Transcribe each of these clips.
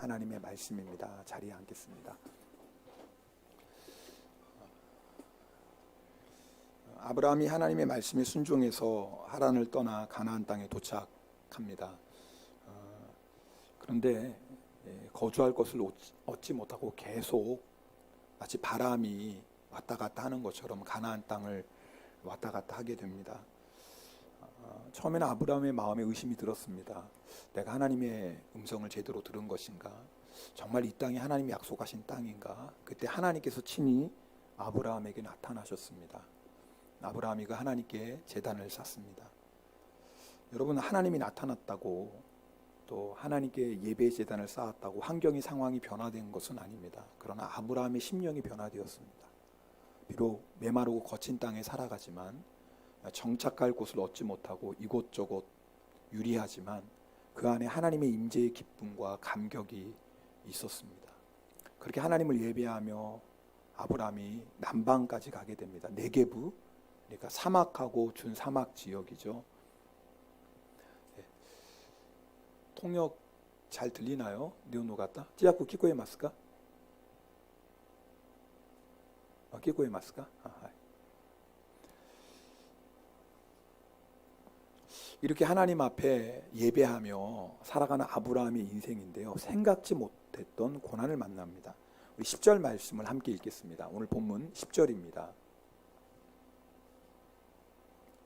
하나님의 말씀입니다. 자리에 앉겠습니다. 아브라함이 하나님의 말씀에 순종해서 하란을 떠나 가나안 땅에 도착합니다. 그런데 거주할 것을 얻지 못하고 계속 마치 바람이 왔다 갔다 하는 것처럼 가나안 땅을 왔다 갔다 하게 됩니다. 처음에는 아브라함의 마음에 의심이 들었습니다. 내가 하나님의 음성을 제대로 들은 것인가? 정말 이 땅이 하나님이 약속하신 땅인가? 그때 하나님께서 친히 아브라함에게 나타나셨습니다. 아브라함이 그 하나님께 제단을 쌓습니다. 여러분, 하나님이 나타났다고 또 하나님께 예배 제단을 쌓았다고 환경이 상황이 변화된 것은 아닙니다. 그러나 아브라함의 심령이 변화되었습니다. 비록 메마르고 거친 땅에 살아가지만 정착할 곳을 얻지 못하고 이곳저곳 유리하지만 그 안에 하나님의 임재의 기쁨과 감격이 있었습니다. 그렇게 하나님을 예배하며 아브라함이 남방까지 가게 됩니다. 네게브, 그러니까 사막하고 준사막 지역이죠. 통역 잘 들리나요? 네오노가타? 찌야쿠 키코에 마스까? 키코에 마스까? 이렇게 하나님 앞에 예배하며 살아가는 아브라함의 인생인데요. 생각지 못했던 고난을 만납니다. 우리 10절 말씀을 함께 읽겠습니다. 오늘 본문 10절입니다.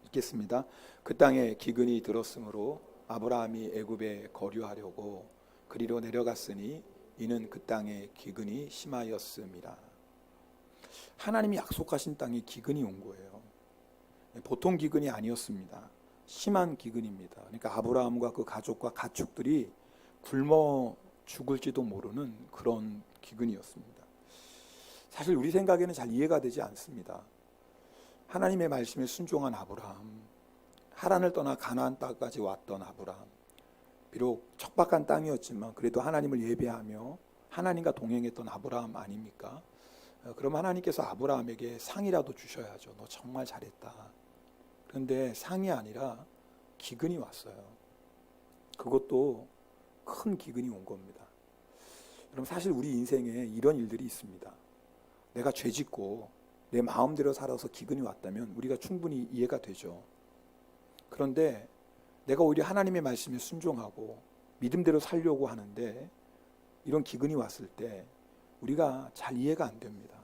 읽겠습니다. 그 땅에 기근이 들었으므로 아브라함이 애굽에 거류하려고 그리로 내려갔으니 이는 그 땅에 기근이 심하였음이라. 하나님이 약속하신 땅에 기근이 온 거예요. 보통 기근이 아니었습니다. 심한 기근입니다. 그러니까 아브라함과 그 가족과 가축들이 굶어 죽을지도 모르는 그런 기근이었습니다. 사실 우리 생각에는 잘 이해가 되지 않습니다. 하나님의 말씀에 순종한 아브라함, 하란을 떠나 가나안 땅까지 왔던 아브라함, 비록 척박한 땅이었지만 그래도 하나님을 예배하며 하나님과 동행했던 아브라함 아닙니까? 그럼 하나님께서 아브라함에게 상이라도 주셔야죠. 너 정말 잘했다. 그런데 상이 아니라 기근이 왔어요. 그것도 큰 기근이 온 겁니다. 여러분, 사실 우리 인생에 이런 일들이 있습니다. 내가 죄짓고 내 마음대로 살아서 기근이 왔다면 우리가 충분히 이해가 되죠. 그런데 내가 오히려 하나님의 말씀에 순종하고 믿음대로 살려고 하는데 이런 기근이 왔을 때 우리가 잘 이해가 안 됩니다.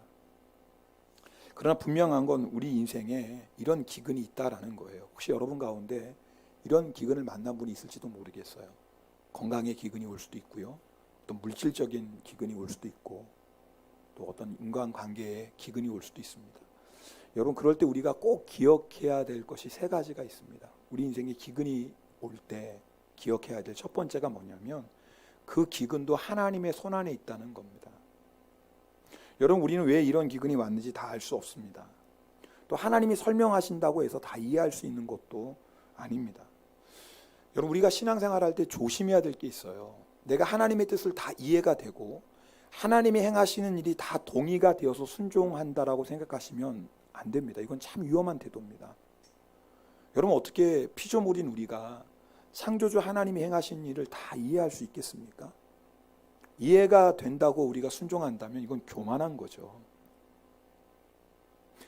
그러나 분명한 건 우리 인생에 이런 기근이 있다라는 거예요. 혹시 여러분 가운데 이런 기근을 만난 분이 있을지도 모르겠어요. 건강의 기근이 올 수도 있고요. 또 물질적인 기근이 올 수도 있고 또 어떤 인간관계에 기근이 올 수도 있습니다. 여러분, 그럴 때 우리가 꼭 기억해야 될 것이 세 가지가 있습니다. 우리 인생에 기근이 올 때 기억해야 될 첫 번째가 뭐냐면 그 기근도 하나님의 손안에 있다는 겁니다. 여러분, 우리는 왜 이런 기근이 왔는지 다 알 수 없습니다. 또 하나님이 설명하신다고 해서 다 이해할 수 있는 것도 아닙니다. 여러분, 우리가 신앙생활할 때 조심해야 될 게 있어요. 내가 하나님의 뜻을 다 이해가 되고 하나님이 행하시는 일이 다 동의가 되어서 순종한다라고 생각하시면 안 됩니다. 이건 참 위험한 태도입니다. 여러분, 어떻게 피조물인 우리가 창조주 하나님이 행하신 일을 다 이해할 수 있겠습니까? 이해가 된다고 우리가 순종한다면 이건 교만한 거죠.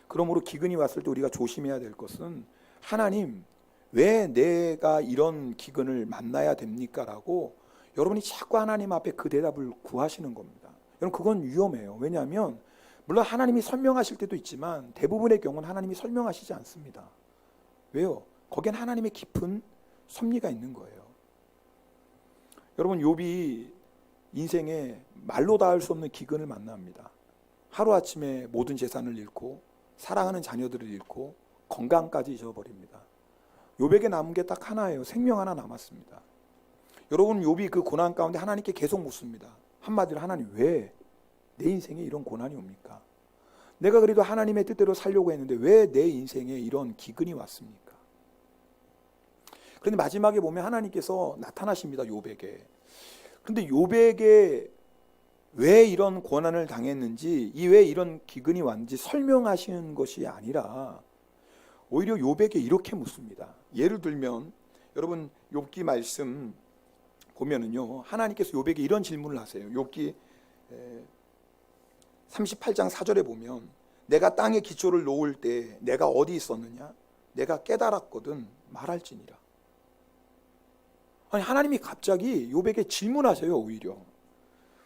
그러므로 기근이 왔을 때 우리가 조심해야 될 것은 하나님, 왜 내가 이런 기근을 만나야 됩니까? 라고 여러분이 자꾸 하나님 앞에 그 대답을 구하시는 겁니다. 여러분, 그건 위험해요. 왜냐하면 물론 하나님이 설명하실 때도 있지만 대부분의 경우는 하나님이 설명하시지 않습니다. 왜요? 거기엔 하나님의 깊은 섭리가 있는 거예요. 여러분, 욥이 인생에 말로 다 할 수 없는 기근을 만납니다. 하루아침에 모든 재산을 잃고 사랑하는 자녀들을 잃고 건강까지 잊어버립니다. 욥에게 남은 게 딱 하나예요. 생명 하나 남았습니다. 여러분, 욥이 그 고난 가운데 하나님께 계속 묻습니다. 한마디로, 하나님, 왜 내 인생에 이런 고난이 옵니까? 내가 그래도 하나님의 뜻대로 살려고 했는데 왜 내 인생에 이런 기근이 왔습니까? 그런데 마지막에 보면 하나님께서 나타나십니다. 욥에게. 그런데 욥에게 왜 이런 고난을 당했는지, 왜 이런 기근이 왔는지 설명하시는 것이 아니라 오히려 욥에게 이렇게 묻습니다. 예를 들면 여러분, 욥기 말씀 보면은요, 하나님께서 욥에게 이런 질문을 하세요. 욥기 38장 4절에 보면 내가 땅에 기초를 놓을 때 내가 어디 있었느냐? 내가 깨달았거든 말할지니라. 아니, 하나님이 갑자기 욥에게 질문하세요. 오히려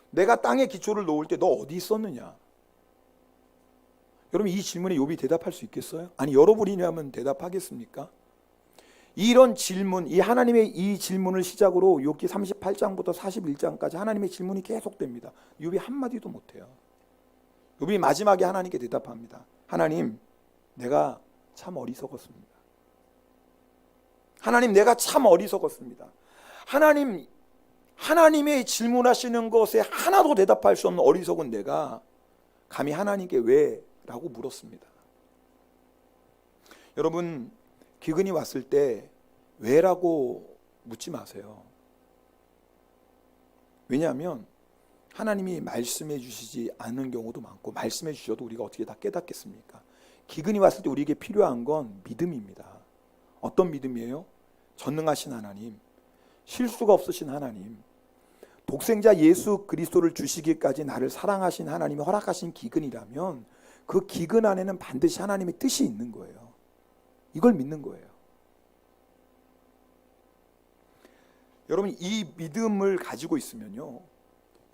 내가 땅에 기초를 놓을 때 너 어디 있었느냐? 여러분, 이 질문에 욥이 대답할 수 있겠어요? 아니, 여러분이라면 대답하겠습니까? 이런 질문, 이 하나님의 이 질문을 시작으로 욥기 38장부터 41장까지 하나님의 질문이 계속됩니다. 욥이 한마디도 못해요. 욥이 마지막에 하나님께 대답합니다. 하나님, 내가 참 어리석었습니다. 하나님, 내가 참 어리석었습니다. 하나님의 질문하시는 것에 하나도 대답할 수 없는 어리석은 내가 감히 하나님께 왜? 라고 물었습니다. 여러분, 기근이 왔을 때 왜라고 묻지 마세요. 왜냐하면 하나님이 말씀해 주시지 않는 경우도 많고, 말씀해 주셔도 우리가 어떻게 다 깨닫겠습니까? 기근이 왔을 때 우리에게 필요한 건 믿음입니다. 어떤 믿음이에요? 전능하신 하나님, 실수가 없으신 하나님, 독생자 예수 그리스도를 주시기까지 나를 사랑하신 하나님이 허락하신 기근이라면 그 기근 안에는 반드시 하나님의 뜻이 있는 거예요. 이걸 믿는 거예요. 여러분, 이 믿음을 가지고 있으면요,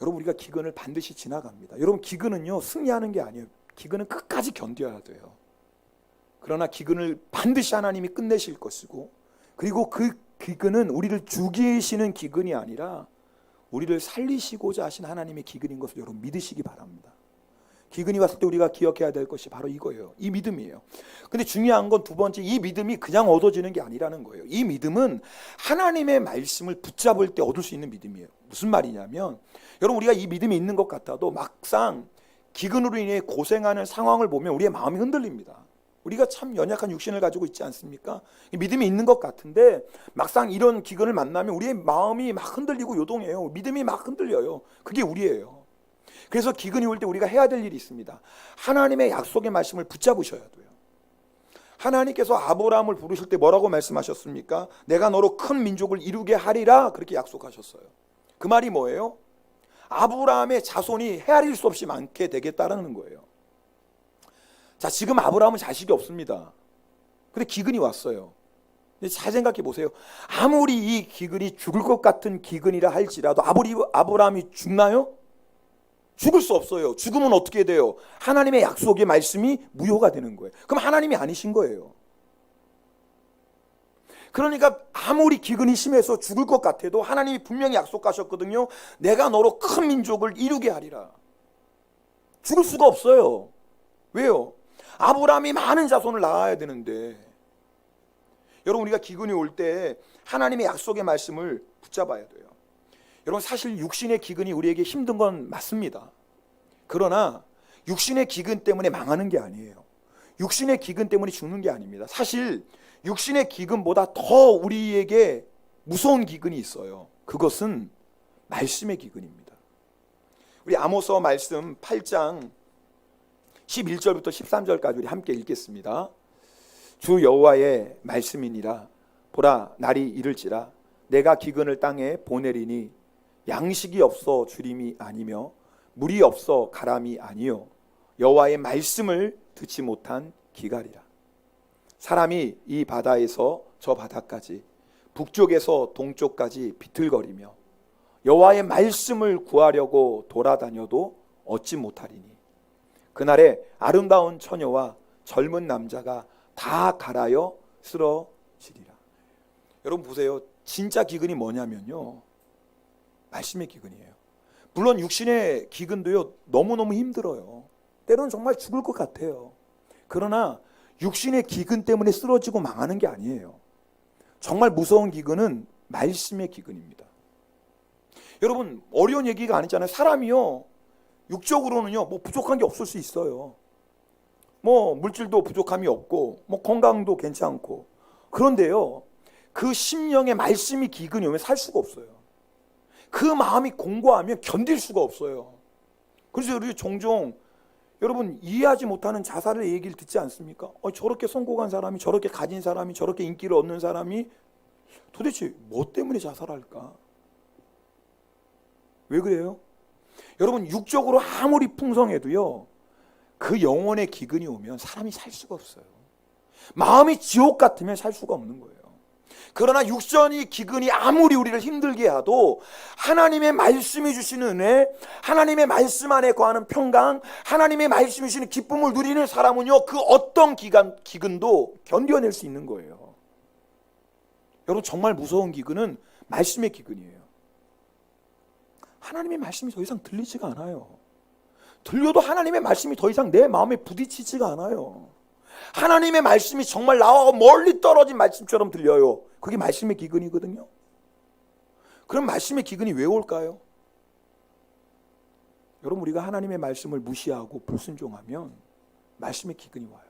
여러분, 우리가 기근을 반드시 지나갑니다. 여러분, 기근은요 승리하는 게 아니에요. 기근은 끝까지 견뎌야 돼요. 그러나 기근을 반드시 하나님이 끝내실 것이고, 그리고 그 기근은 우리를 죽이시는 기근이 아니라 우리를 살리시고자 하신 하나님의 기근인 것을 여러분 믿으시기 바랍니다. 기근이 왔을 때 우리가 기억해야 될 것이 바로 이거예요. 이 믿음이에요. 근데 중요한 건 두 번째, 이 믿음이 그냥 얻어지는 게 아니라는 거예요. 이 믿음은 하나님의 말씀을 붙잡을 때 얻을 수 있는 믿음이에요. 무슨 말이냐면, 여러분, 우리가 이 믿음이 있는 것 같아도 막상 기근으로 인해 고생하는 상황을 보면 우리의 마음이 흔들립니다. 우리가 참 연약한 육신을 가지고 있지 않습니까? 믿음이 있는 것 같은데 막상 이런 기근을 만나면 우리의 마음이 막 흔들리고 요동해요. 믿음이 막 흔들려요. 그게 우리예요. 그래서 기근이 올 때 우리가 해야 될 일이 있습니다. 하나님의 약속의 말씀을 붙잡으셔야 돼요. 하나님께서 아브라함을 부르실 때 뭐라고 말씀하셨습니까? 내가 너로 큰 민족을 이루게 하리라, 그렇게 약속하셨어요. 그 말이 뭐예요? 아브라함의 자손이 헤아릴 수 없이 많게 되겠다라는 거예요. 자, 지금 아브라함은 자식이 없습니다. 근데 기근이 왔어요. 잘 생각해 보세요. 아무리 이 기근이 죽을 것 같은 기근이라 할지라도 아브라함이 죽나요? 죽을 수 없어요. 죽으면 어떻게 돼요? 하나님의 약속의 말씀이 무효가 되는 거예요. 그럼 하나님이 아니신 거예요. 그러니까 아무리 기근이 심해서 죽을 것 같아도 하나님이 분명히 약속하셨거든요. 내가 너로 큰 민족을 이루게 하리라. 죽을 수가 없어요. 왜요? 아브라함이 많은 자손을 낳아야 되는데. 여러분, 우리가 기근이 올 때 하나님의 약속의 말씀을 붙잡아야 돼요. 여러분, 사실 육신의 기근이 우리에게 힘든 건 맞습니다. 그러나 육신의 기근 때문에 망하는 게 아니에요. 육신의 기근 때문에 죽는 게 아닙니다. 사실 육신의 기근보다 더 우리에게 무서운 기근이 있어요. 그것은 말씀의 기근입니다. 우리 아모스 말씀 8장 11절부터 13절까지 우리 함께 읽겠습니다. 주 여호와의 말씀이니라. 보라, 날이 이를지라 내가 기근을 땅에 보내리니 양식이 없어 주림이 아니며 물이 없어 가람이 아니요 여호와의 말씀을 듣지 못한 기갈이라. 사람이 이 바다에서 저 바다까지 북쪽에서 동쪽까지 비틀거리며 여호와의 말씀을 구하려고 돌아다녀도 얻지 못하리니 그날에 아름다운 처녀와 젊은 남자가 다 갈아여 쓰러지리라. 여러분 보세요. 진짜 기근이 뭐냐면요, 말씀의 기근이에요. 물론 육신의 기근도요 너무너무 힘들어요. 때로는 정말 죽을 것 같아요. 그러나 육신의 기근 때문에 쓰러지고 망하는 게 아니에요. 정말 무서운 기근은 말씀의 기근입니다. 여러분, 어려운 얘기가 아니잖아요. 사람이요 육적으로는요 뭐 부족한 게 없을 수 있어요. 뭐 물질도 부족함이 없고 뭐 건강도 괜찮고, 그런데요 그 심령의 말씀이 기근이 오면 살 수가 없어요. 그 마음이 공고하면 견딜 수가 없어요. 그래서 우리 종종 여러분 이해하지 못하는 자살의 얘기를 듣지 않습니까? 저렇게 성공한 사람이, 저렇게 가진 사람이, 저렇게 인기를 얻는 사람이 도대체 뭐 때문에 자살할까? 왜 그래요? 여러분, 육적으로 아무리 풍성해도요, 그 영혼의 기근이 오면 사람이 살 수가 없어요. 마음이 지옥 같으면 살 수가 없는 거예요. 그러나 육선이 기근이 아무리 우리를 힘들게 해도 하나님의 말씀이 주시는 은혜, 하나님의 말씀 안에 거하는 평강, 하나님의 말씀이 주시는 기쁨을 누리는 사람은요, 그 어떤 기근도 견뎌낼 수 있는 거예요. 여러분, 정말 무서운 기근은 말씀의 기근이에요. 하나님의 말씀이 더 이상 들리지가 않아요. 들려도 하나님의 말씀이 더 이상 내 마음에 부딪히지가 않아요. 하나님의 말씀이 정말 나와 멀리 떨어진 말씀처럼 들려요. 그게 말씀의 기근이거든요. 그럼 말씀의 기근이 왜 올까요? 여러분, 우리가 하나님의 말씀을 무시하고 불순종하면 말씀의 기근이 와요.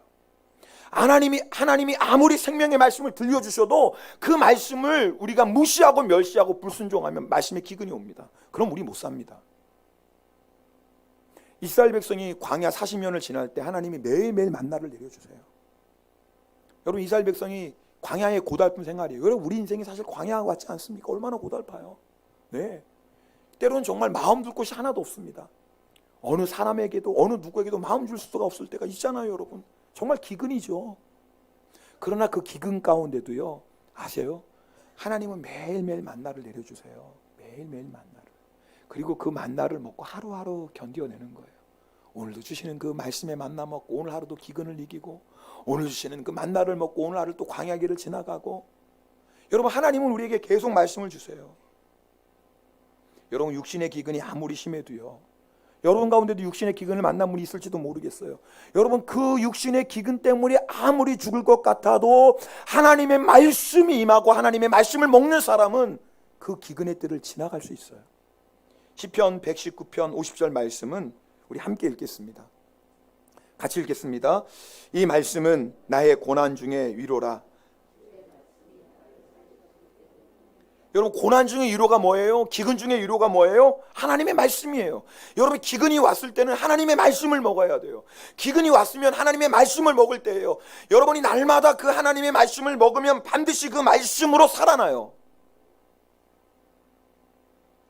하나님이 아무리 생명의 말씀을 들려주셔도 그 말씀을 우리가 무시하고 멸시하고 불순종하면 말씀의 기근이 옵니다. 그럼 우리 못 삽니다. 이스라엘 백성이 광야 40년을 지날 때 하나님이 매일매일 만나를 내려주세요. 여러분, 이스라엘 백성이 광야의 고달픈 생활이에요. 여러분, 우리 인생이 사실 광야 같지 않습니까? 얼마나 고달파요. 네, 때로는 정말 마음 둘 곳이 하나도 없습니다. 어느 사람에게도 어느 누구에게도 마음 줄 수가 없을 때가 있잖아요. 여러분, 정말 기근이죠. 그러나 그 기근 가운데도요, 아세요? 하나님은 매일매일 만나를 내려주세요. 매일매일 만나를. 그리고 그 만나를 먹고 하루하루 견뎌내는 거예요. 오늘도 주시는 그 말씀의 만나 먹고 오늘 하루도 기근을 이기고, 오늘 주시는 그 만나를 먹고 오늘 하루 또 광야길을 지나가고. 여러분, 하나님은 우리에게 계속 말씀을 주세요. 여러분, 육신의 기근이 아무리 심해도요, 여러분 가운데도 육신의 기근을 만난 분이 있을지도 모르겠어요. 여러분, 그 육신의 기근 때문에 아무리 죽을 것 같아도 하나님의 말씀이 임하고 하나님의 말씀을 먹는 사람은 그 기근의 때를 지나갈 수 있어요. 시편 119편 50절 말씀은 우리 함께 읽겠습니다. 같이 읽겠습니다. 이 말씀은 나의 고난 중에 위로라. 여러분, 고난 중에 위로가 뭐예요? 기근 중에 위로가 뭐예요? 하나님의 말씀이에요. 여러분, 기근이 왔을 때는 하나님의 말씀을 먹어야 돼요. 기근이 왔으면 하나님의 말씀을 먹을 때예요. 여러분이 날마다 그 하나님의 말씀을 먹으면 반드시 그 말씀으로 살아나요.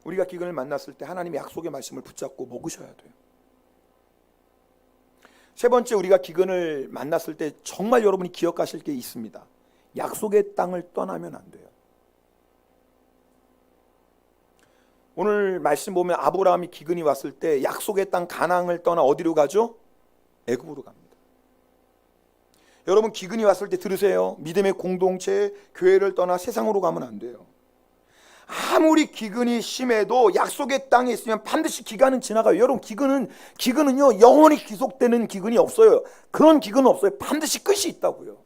우리가 기근을 만났을 때 하나님의 약속의 말씀을 붙잡고 먹으셔야 돼요. 세 번째, 우리가 기근을 만났을 때 정말 여러분이 기억하실 게 있습니다. 약속의 땅을 떠나면 안 돼요. 오늘 말씀 보면 아브라함이 기근이 왔을 때 약속의 땅 가나안을 떠나 어디로 가죠? 애굽으로 갑니다. 여러분, 기근이 왔을 때 들으세요. 믿음의 공동체, 교회를 떠나 세상으로 가면 안 돼요. 아무리 기근이 심해도 약속의 땅에 있으면 반드시 기간은 지나가요. 여러분, 기근은요, 영원히 지속되는 기근이 없어요. 그런 기근은 없어요. 반드시 끝이 있다고요.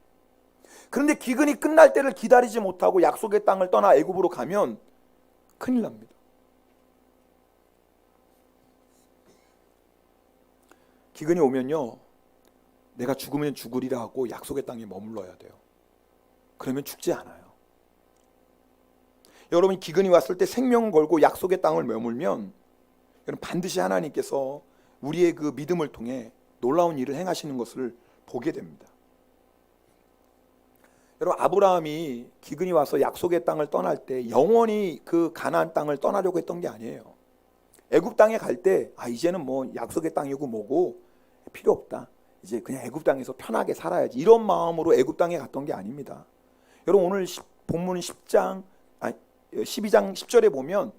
그런데 기근이 끝날 때를 기다리지 못하고 약속의 땅을 떠나 애굽으로 가면 큰일 납니다. 기근이 오면요, 내가 죽으면 죽으리라 하고 약속의 땅에 머물러야 돼요. 그러면 죽지 않아요. 여러분이 기근이 왔을 때 생명을 걸고 약속의 땅을 머물면 여러분, 반드시 하나님께서 우리의 그 믿음을 통해 놀라운 일을 행하시는 것을 보게 됩니다. 여러분, 아브라함이 기근이 와서 약속의 땅을 떠날 때 영원히 그 가나안 땅을 떠나려고 했던 게 아니에요. 애굽 땅에 갈 때 이제는 뭐 약속의 땅이고 뭐고 필요 없다, 이제 그냥 애굽 땅에서 편하게 살아야지, 이런 마음으로 애굽 땅에 갔던 게 아닙니다. 여러분, 오늘 본문 12장 10절에 보면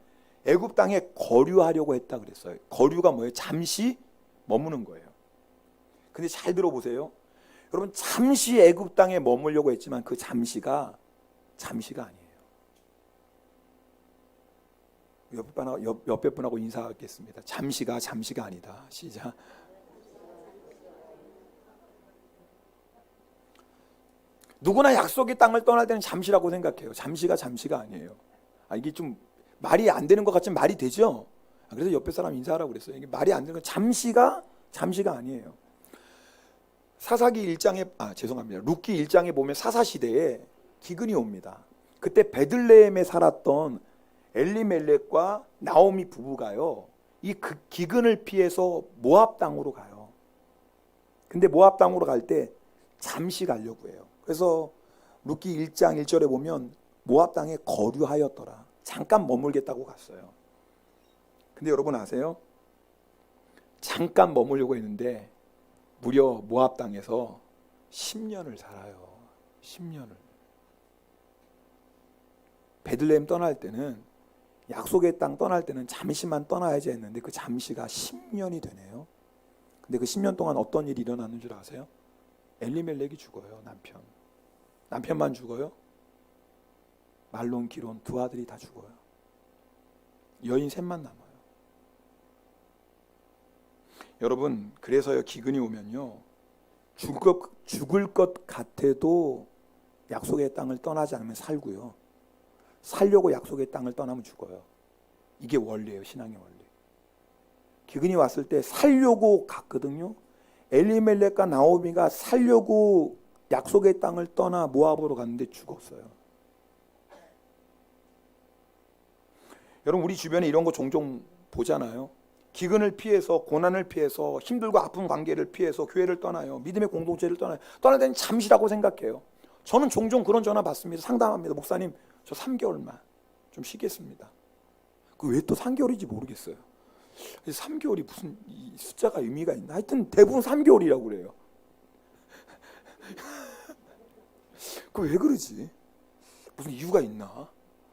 애굽 땅에 거류하려고 했다 그랬어요. 거류가 뭐예요? 잠시 머무는 거예요. 근데 잘 들어보세요. 여러분, 잠시 애굽 땅에 머물려고 했지만 그 잠시가 아니에요. 옆에 분하고 인사하겠습니다. 잠시가 아니다. 시작. 누구나 약속의 땅을 떠날 때는 잠시라고 생각해요. 잠시가 아니에요. 이게 좀 말이 안 되는 것 같지만 말이 되죠. 그래서 옆에 사람 인사하라고 그랬어요. 이게 말이 안 되는 건 잠시가 아니에요. 사사기 1장에 룻기 1장에 보면 사사시대에 기근이 옵니다. 그때 베들레헴에 살았던 엘리멜렉과 나오미 부부가요, 이 기근을 피해서 모압 땅으로 가요. 근데 모압 땅으로 갈 때 잠시 가려고 해요. 그래서 룻기 1장 1절에 보면 모압 땅에 거류하였더라. 잠깐 머물겠다고 갔어요. 근데 여러분 아세요? 잠깐 머물려고 했는데 무려 모압 땅에서 10년을 살아요. 10년을. 베들레헴 떠날 때는, 약속의 땅 떠날 때는 잠시만 떠나야지 했는데 그 잠시가 10년이 되네요. 근데 그 10년 동안 어떤 일이 일어나는 줄 아세요? 엘리멜렉이 죽어요. 남편만 죽어요. 말론, 기론 두 아들이 다 죽어요. 여인 셋만 남아요. 여러분, 그래서요, 기근이 오면요, 죽을 것 같아도 약속의 땅을 떠나지 않으면 살고요, 살려고 약속의 땅을 떠나면 죽어요. 이게 원리예요. 신앙의 원리. 기근이 왔을 때 살려고 갔거든요. 엘리멜렉과 나오미가 살려고 약속의 땅을 떠나 모압으로 갔는데 죽었어요. 여러분, 우리 주변에 이런 거 종종 보잖아요. 기근을 피해서, 고난을 피해서, 힘들고 아픈 관계를 피해서 교회를 떠나요. 믿음의 공동체를 떠나요. 떠날 때는 잠시라고 생각해요. 저는 종종 그런 전화 받습니다. 상담합니다. 목사님, 저 3개월만 좀 쉬겠습니다. 그 왜 또 3개월인지 모르겠어요. 3개월이 무슨 숫자가 의미가 있나? 하여튼 대부분 3개월이라고 그래요. 그 왜 그러지? 무슨 이유가 있나?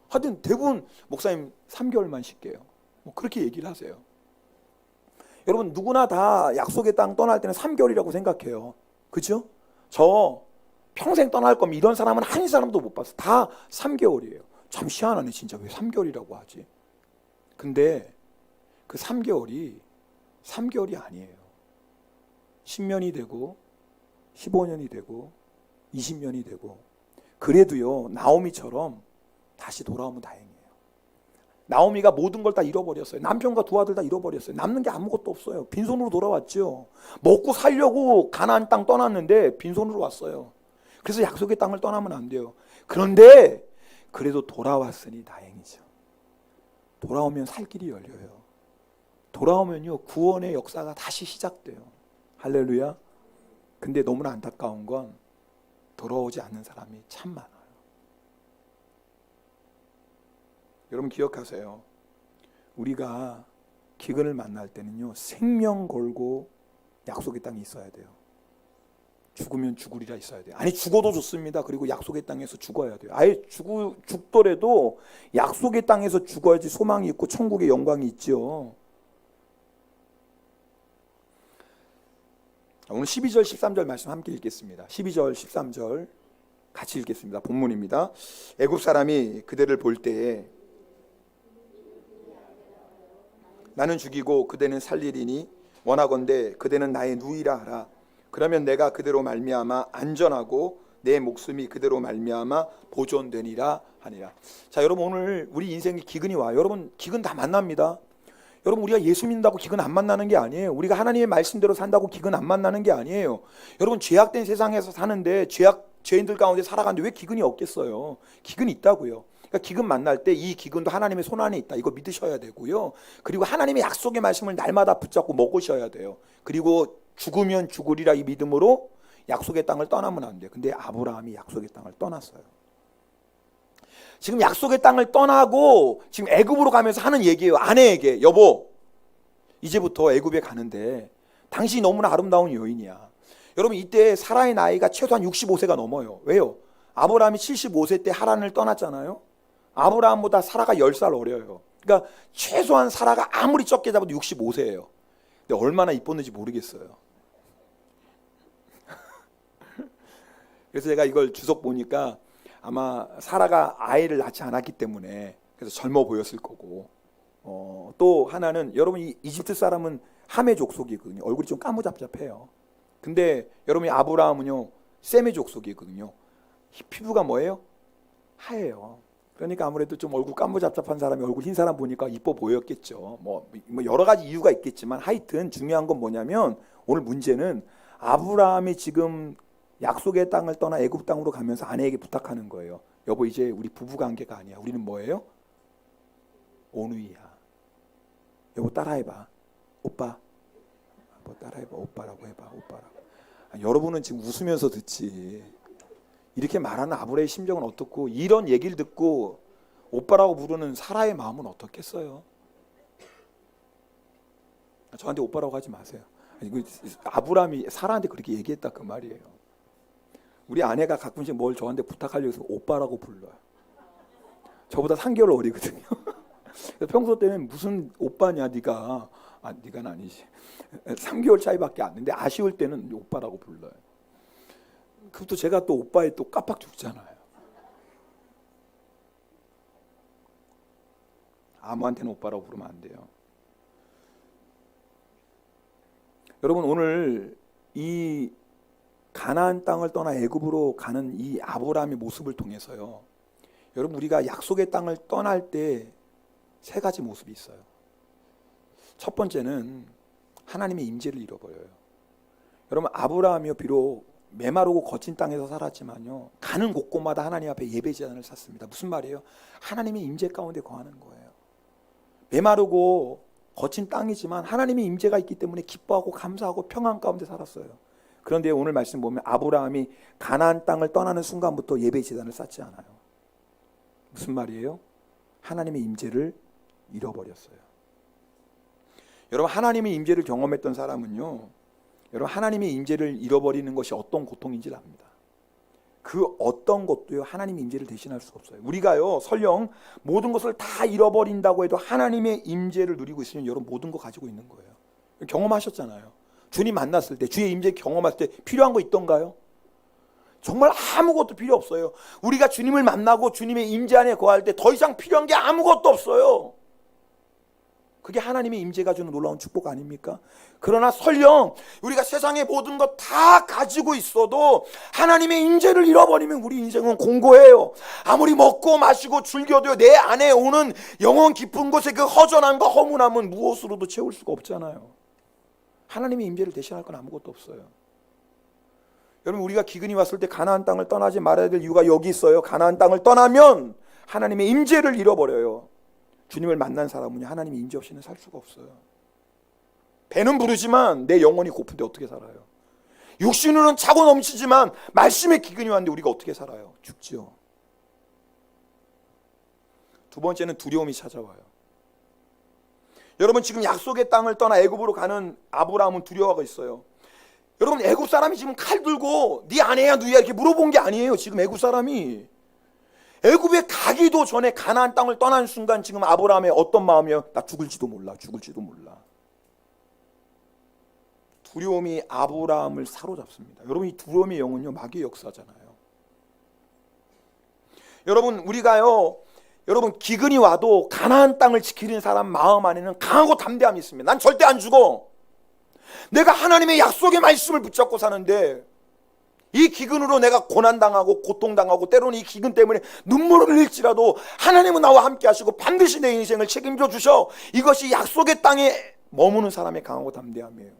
하여튼 대부분 목사님 3개월만 쉴게요. 뭐 그렇게 얘기를 하세요. 여러분, 누구나 다 약속의 땅 떠날 때는 3개월이라고 생각해요. 그죠? 저 평생 떠날 거면 이런 사람은 한 사람도 못 봤어. 다 3개월이에요. 참 희한하네. 진짜 왜 3개월이라고 하지? 근데 그 3개월이 아니에요. 10년이 되고 15년이 되고 20년이 되고, 그래도요, 나오미처럼 다시 돌아오면 다행이에요. 나오미가 모든 걸 다 잃어버렸어요. 남편과 두 아들 다 잃어버렸어요. 남는 게 아무것도 없어요. 빈손으로 돌아왔죠. 먹고 살려고 가나안 땅 떠났는데 빈손으로 왔어요. 그래서 약속의 땅을 떠나면 안 돼요. 그런데 그래도 돌아왔으니 다행이죠. 돌아오면 살 길이 열려요. 돌아오면요, 구원의 역사가 다시 시작돼요. 할렐루야. 근데 너무나 안타까운 건 돌아오지 않는 사람이 참 많아요. 여러분 기억하세요. 우리가 기근을 만날 때는요, 생명 걸고 약속의 땅에 있어야 돼요. 죽으면 죽으리라 있어야 돼요. 아니, 죽어도 좋습니다. 그리고 약속의 땅에서 죽어야 돼요. 아예 죽더라도 약속의 땅에서 죽어야지 소망이 있고 천국의 영광이 있죠. 오늘 12절 13절 말씀 함께 읽겠습니다. 12절 13절 같이 읽겠습니다. 본문입니다. 애굽 사람이 그대를 볼 때에 나는 죽이고 그대는 살리리니 원하건대 그대는 나의 누이라 하라. 그러면 내가 그대로 말미암아 안전하고 내 목숨이 그대로 말미암아 보존되니라 하니라. 자, 여러분, 오늘 우리 인생에 기근이 와요. 여러분, 기근 다 만납니다. 여러분, 우리가 예수 믿는다고 기근 안 만나는 게 아니에요. 우리가 하나님의 말씀대로 산다고 기근 안 만나는 게 아니에요. 여러분, 죄악된 세상에서 사는데, 죄인들 가운데 살아가는데 왜 기근이 없겠어요? 기근이 있다고요. 그러니까 기근 만날 때 이 기근도 하나님의 손 안에 있다, 이거 믿으셔야 되고요. 그리고 하나님의 약속의 말씀을 날마다 붙잡고 먹으셔야 돼요. 그리고 죽으면 죽으리라 이 믿음으로 약속의 땅을 떠나면 안 돼요. 근데 아브라함이 약속의 땅을 떠났어요. 지금 약속의 땅을 떠나고 지금 애굽으로 가면서 하는 얘기예요. 아내에게, 여보, 이제부터 애굽에 가는데 당신이 너무나 아름다운 여인이야. 여러분, 이때 사라의 나이가 최소한 65세가 넘어요. 왜요? 아브라함이 75세 때 하란을 떠났잖아요. 아브라함보다 사라가 10살 어려요. 그러니까 최소한 사라가 아무리 적게 잡아도 65세예요. 근데 얼마나 이뻤는지 모르겠어요. 그래서 제가 이걸 주석 보니까 아마 사라가 아이를 낳지 않았기 때문에 그래서 젊어 보였을 거고, 또 하나는, 여러분, 이 이집트 사람은 함의 족속이거든요. 얼굴이 좀 까무잡잡해요. 근데 여러분이 아브라함은요, 셈의 족속이거든요. 피부가 뭐예요? 하얘요. 그러니까 아무래도 좀 얼굴 까무잡잡한 사람이 얼굴 흰 사람 보니까 이뻐 보였겠죠. 뭐 여러 가지 이유가 있겠지만, 하여튼 중요한 건 뭐냐면, 오늘 문제는 아브라함이 지금 약속의 땅을 떠나 애굽 땅으로 가면서 아내에게 부탁하는 거예요. 여보, 이제 우리 부부 관계가 아니야. 우리는 뭐예요? 오누이야. 여보, 따라해봐. 오빠. 뭐 따라해봐. 오빠라고 해봐. 오빠라고. 여러분은 지금 웃으면서 듣지. 이렇게 말하는 아브라함의 심정은 어떻고, 이런 얘기를 듣고 오빠라고 부르는 사라의 마음은 어떻겠어요? 저한테 오빠라고 하지 마세요. 아니, 아브라함이 사라한테 그렇게 얘기했다 그 말이에요. 우리 아내가 가끔씩 뭘 저한테 부탁하려고 해서 오빠라고 불러요. 저보다 3개월 어리거든요. 평소 때는 무슨 오빠냐 네가. 네가는 아니지. 3개월 차이밖에 안 되는데 아쉬울 때는 오빠라고 불러요. 그것도 제가 또 오빠에 또 깜빡 죽잖아요. 아무한테는 오빠라고 부르면 안 돼요. 여러분, 오늘 이 가나안 땅을 떠나 애굽으로 가는 이 아브라함의 모습을 통해서요, 여러분, 우리가 약속의 땅을 떠날 때 세 가지 모습이 있어요. 첫 번째는 하나님의 임재를 잃어버려요. 여러분, 아브라함이요 비록 메마르고 거친 땅에서 살았지만요, 가는 곳곳마다 하나님 앞에 예배제단을 샀습니다. 무슨 말이에요? 하나님의 임재 가운데 거하는 거예요. 메마르고 거친 땅이지만 하나님의 임재가 있기 때문에 기뻐하고 감사하고 평안 가운데 살았어요. 그런데 오늘 말씀 보면 아브라함이 가나안 땅을 떠나는 순간부터 예배제단을 쌓지 않아요. 무슨 말이에요? 하나님의 임재를 잃어버렸어요. 여러분, 하나님의 임재를 경험했던 사람은요, 여러분, 하나님의 임재를 잃어버리는 것이 어떤 고통인지를 압니다. 그 어떤 것도요, 하나님의 임재를 대신할 수 없어요. 우리가요, 설령 모든 것을 다 잃어버린다고 해도 하나님의 임재를 누리고 있으면 여러분 모든 거 가지고 있는 거예요. 경험하셨잖아요. 주님 만났을 때, 주의 임재 경험할 때 필요한 거 있던가요? 정말 아무것도 필요 없어요. 우리가 주님을 만나고 주님의 임재 안에 거할 때 더 이상 필요한 게 아무것도 없어요. 그게 하나님의 임재가 주는 놀라운 축복 아닙니까? 그러나 설령 우리가 세상의 모든 것 다 가지고 있어도 하나님의 임재를 잃어버리면 우리 인생은 공고해요. 아무리 먹고 마시고 즐겨도요, 내 안에 오는 영혼 깊은 곳의 그 허전함과 허문함은 무엇으로도 채울 수가 없잖아요. 하나님의 임재를 대신할 건 아무것도 없어요. 여러분, 우리가 기근이 왔을 때 가나안 땅을 떠나지 말아야 될 이유가 여기 있어요. 가나안 땅을 떠나면 하나님의 임재를 잃어버려요. 주님을 만난 사람은 하나님의 임재 없이는 살 수가 없어요. 배는 부르지만 내 영혼이 고픈데 어떻게 살아요? 육신으로는 차고 넘치지만 말씀의 기근이 왔는데 우리가 어떻게 살아요? 죽지요. 두 번째는 두려움이 찾아와요. 여러분, 지금 약속의 땅을 떠나 애굽으로 가는 아브라함은 두려워하고 있어요. 여러분, 애굽 사람이 지금 칼 들고 네 아내야 누이야 이렇게 물어본 게 아니에요. 지금 애굽 사람이 애굽에 가기도 전에 가나안 땅을 떠난 순간 지금 아브라함의 어떤 마음이에요? 나 죽을지도 몰라. 두려움이 아브라함을 사로잡습니다. 여러분, 이 두려움의 영은요, 마귀의 역사잖아요. 여러분, 우리가요, 여러분, 기근이 와도 가나안 땅을 지키는 사람 마음 안에는 강하고 담대함이 있습니다. 난 절대 안 죽어. 내가 하나님의 약속의 말씀을 붙잡고 사는데 이 기근으로 내가 고난당하고 고통당하고 때로는 이 기근 때문에 눈물을 흘릴지라도 하나님은 나와 함께 하시고 반드시 내 인생을 책임져 주셔. 이것이 약속의 땅에 머무는 사람의 강하고 담대함이에요.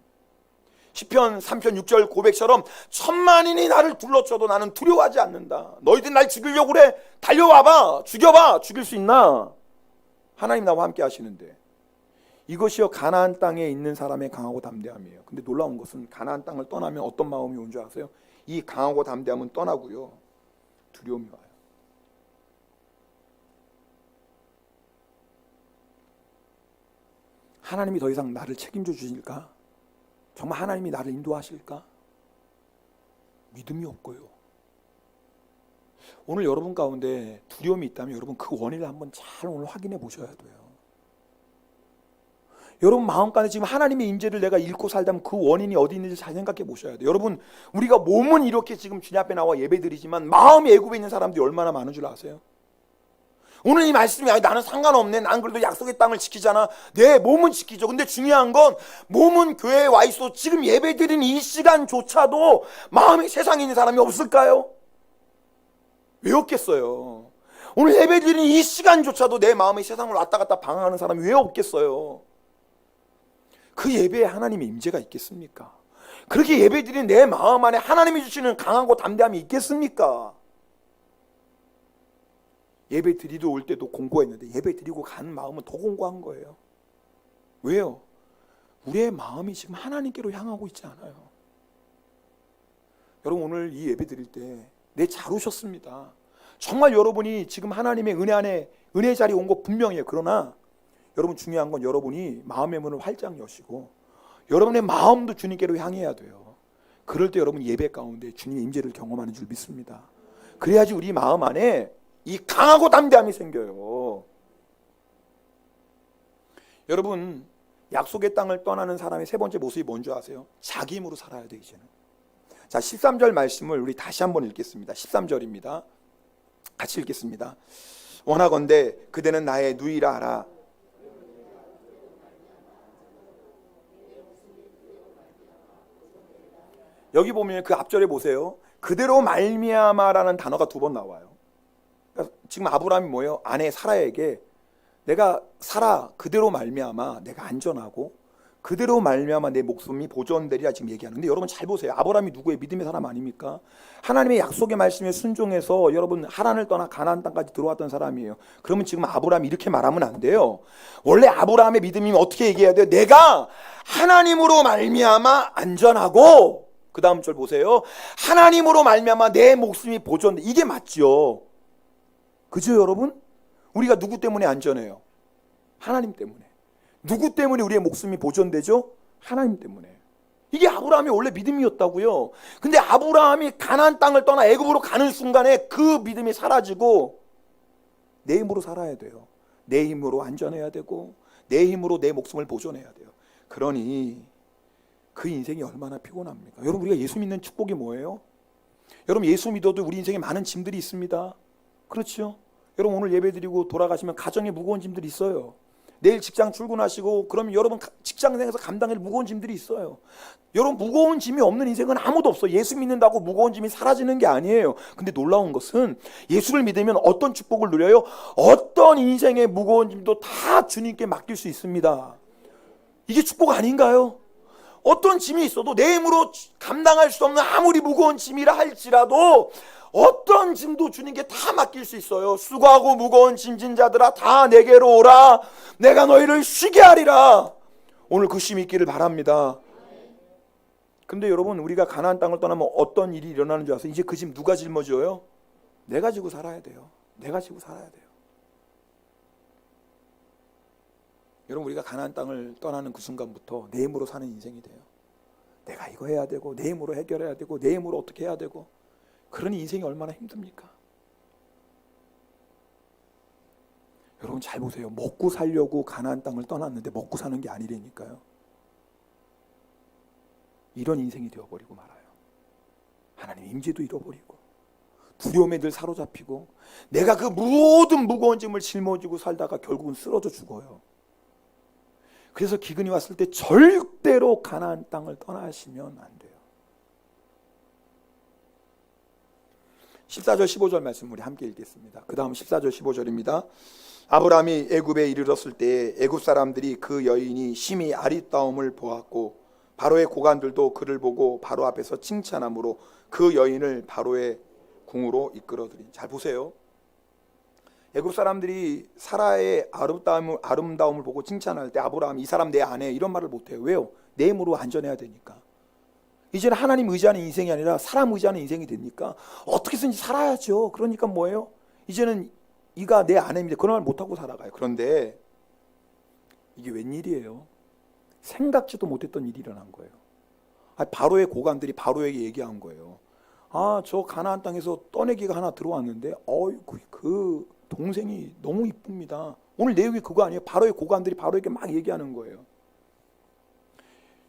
시편 3편 6절 고백처럼 천만인이 나를 둘러쳐도 나는 두려워하지 않는다. 너희들 날 죽이려고 그래? 달려와봐. 죽여봐. 죽일 수 있나? 하나님 나와 함께 하시는데 이것이요 가나안 땅에 있는 사람의 강하고 담대함이에요. 근데 놀라운 것은 가나안 땅을 떠나면 어떤 마음이 온 줄 아세요? 이 강하고 담대함은 떠나고요, 두려움이 와요. 하나님이 더 이상 나를 책임져 주실까? 정말 하나님이 나를 인도하실까? 믿음이 없고요. 오늘 여러분 가운데 두려움이 있다면 여러분 그 원인을 한번 잘 오늘 확인해 보셔야 돼요. 여러분 마음 가운데 지금 하나님의 임재를 내가 잃고 살다면 그 원인이 어디 있는지 잘 생각해 보셔야 돼요. 여러분, 우리가 몸은 이렇게 지금 주님 앞에 나와 예배드리지만 마음이 애굽에 있는 사람들이 얼마나 많은 줄 아세요? 오늘 이 말씀이 나는 상관없네. 난 그래도 약속의 땅을 지키잖아. 내 몸은 지키죠. 근데 중요한 건 몸은 교회에 와 있어 지금 예배드리는 이 시간조차도 마음이 세상에 있는 사람이 없을까요? 왜 없겠어요? 오늘 예배드리는 이 시간조차도 내 마음이 세상을 왔다 갔다 방황하는 사람이 왜 없겠어요? 그 예배에 하나님의 임재가 있겠습니까? 그렇게 예배드리는 내 마음 안에 하나님이 주시는 강하고 담대함이 있겠습니까? 예배 드리러 올 때도 공고했는데 예배 드리고 가는 마음은 더 공고한 거예요. 왜요? 우리의 마음이 지금 하나님께로 향하고 있지 않아요. 여러분, 오늘 이 예배 드릴 때 네, 잘 오셨습니다. 정말 여러분이 지금 하나님의 은혜 안에 은혜 자리에 온 거 분명해요. 그러나 여러분 중요한 건 여러분이 마음의 문을 활짝 여시고 여러분의 마음도 주님께로 향해야 돼요. 그럴 때 여러분 예배 가운데 주님의 임재를 경험하는 줄 믿습니다. 그래야지 우리 마음 안에 이 강하고 담대함이 생겨요. 여러분, 약속의 땅을 떠나는 사람의 세 번째 모습이 뭔지 아세요? 자기 힘으로 살아야 돼 이제는. 자, 13절 말씀을 우리 다시 한번 읽겠습니다. 13절입니다. 같이 읽겠습니다. 원하건대 그대는 나의 누이라 하라. 여기 보면 그 앞절에 보세요. 그대로 말미암아라는 단어가 두 번 나와요. 그러니까 지금 아브라함이 뭐예요? 아내 사라에게 내가 사라 그대로 말미암아 내가 안전하고 그대로 말미암아 내 목숨이 보존되리라 지금 얘기하는데, 여러분 잘 보세요. 아브라함이 누구의 믿음의 사람 아닙니까? 하나님의 약속의 말씀에 순종해서 여러분 하란을 떠나 가나안 땅까지 들어왔던 사람이에요. 그러면 지금 아브라함이 이렇게 말하면 안 돼요. 원래 아브라함의 믿음이 어떻게 얘기해야 돼요? 내가 하나님으로 말미암아 안전하고, 그 다음 절 보세요. 하나님으로 말미암아 내 목숨이 보존돼. 이게 맞죠? 그죠 여러분? 우리가 누구 때문에 안전해요? 하나님 때문에. 누구 때문에 우리의 목숨이 보존되죠? 하나님 때문에. 이게 아브라함의 원래 믿음이었다고요. 근데 아브라함이 가나안 땅을 떠나 애굽으로 가는 순간에 그 믿음이 사라지고 내 힘으로 살아야 돼요. 내 힘으로 안전해야 되고 내 힘으로 내 목숨을 보존해야 돼요. 그러니 그 인생이 얼마나 피곤합니까? 여러분, 우리가 예수 믿는 축복이 뭐예요? 여러분, 예수 믿어도 우리 인생에 많은 짐들이 있습니다. 그렇죠? 여러분, 오늘 예배드리고 돌아가시면 가정에 무거운 짐들이 있어요. 내일 직장 출근하시고 그러면 여러분 직장생에서 감당할 무거운 짐들이 있어요. 여러분, 무거운 짐이 없는 인생은 아무도 없어요. 예수 믿는다고 무거운 짐이 사라지는 게 아니에요. 근데 놀라운 것은 예수를 믿으면 어떤 축복을 누려요? 어떤 인생의 무거운 짐도 다 주님께 맡길 수 있습니다. 이게 축복 아닌가요? 어떤 짐이 있어도 내 힘으로 감당할 수 없는 아무리 무거운 짐이라 할지라도 어떤 짐도 주님께 다 맡길 수 있어요. 수고하고 무거운 짐진 자들아 다 내게로 오라. 내가 너희를 쉬게 하리라. 오늘 그 쉼이 있기를 바랍니다. 근데 여러분, 우리가 가나안 땅을 떠나면 어떤 일이 일어나는 줄 아세요? 이제 그 짐 누가 짊어져요? 내가 지고 살아야 돼요. 내가 지고 살아야 돼요. 여러분, 우리가 가나안 땅을 떠나는 그 순간부터 내 힘으로 사는 인생이 돼요. 내가 이거 해야 되고 내 힘으로 해결해야 되고 내 힘으로 어떻게 해야 되고, 그러니 인생이 얼마나 힘듭니까? 여러분 잘 보세요. 먹고 살려고 가나안 땅을 떠났는데 먹고 사는 게 아니라니까요. 이런 인생이 되어버리고 말아요. 하나님 임재도 잃어버리고 두려움에 늘 사로잡히고 내가 그 모든 무거운 짐을 짊어지고 살다가 결국은 쓰러져 죽어요. 그래서 기근이 왔을 때 절대로 가나안 땅을 떠나시면 안 돼요. 14절 15절 말씀 우리 함께 읽겠습니다. 그 다음 14절 15절입니다. 아브라함이 애굽에 이르렀을 때 애굽 사람들이 그 여인이 심히 아리따움을 보았고 바로의 고관들도 그를 보고 바로 앞에서 칭찬함으로 그 여인을 바로의 궁으로 이끌어들인. 잘 보세요. 애굽 사람들이 사라의 아름다움을 보고 칭찬할 때 아브라함 이 사람 내 아내 이런 말을 못해요. 왜요? 내 힘으로 안전해야 되니까. 이제는 하나님 의지하는 인생이 아니라 사람 의지하는 인생이 되니까 어떻게든지 살아야죠. 그러니까 뭐예요? 이제는 이가 내 아내입니다. 그런 말 못하고 살아가요. 그런데 이게 웬일이에요? 생각지도 못했던 일이 일어난 거예요. 바로의 고관들이 바로에게 얘기한 거예요. 저 가나안 땅에서 떠내기가 하나 들어왔는데 어이구 그 동생이 너무 이쁩니다. 오늘 내용이 그거 아니에요? 바로의 고관들이 바로에게 막 얘기하는 거예요.